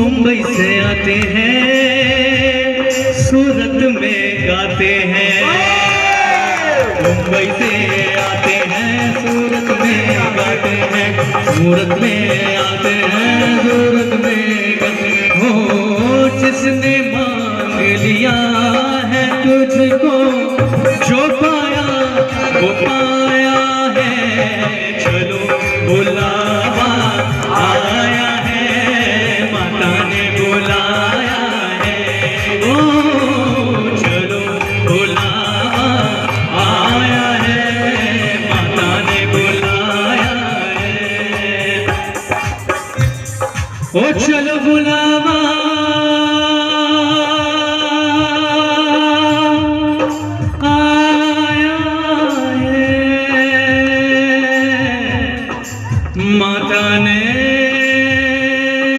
मुंबई से आते हैं, सूरत में गाते हैं। मुंबई से आते हैं, सूरत में गाते हैं। सूरत में आते हैं, सूरत में गाते हैं। हो जिसने मांग लिया है तुझको, जो पाया वो पाया है। चलो बुलावा आया है, माता ने बुलाया है। ओ चलो बुलावा आया है, माता ने बुलाया है। ओ चलो बुलावा माता ने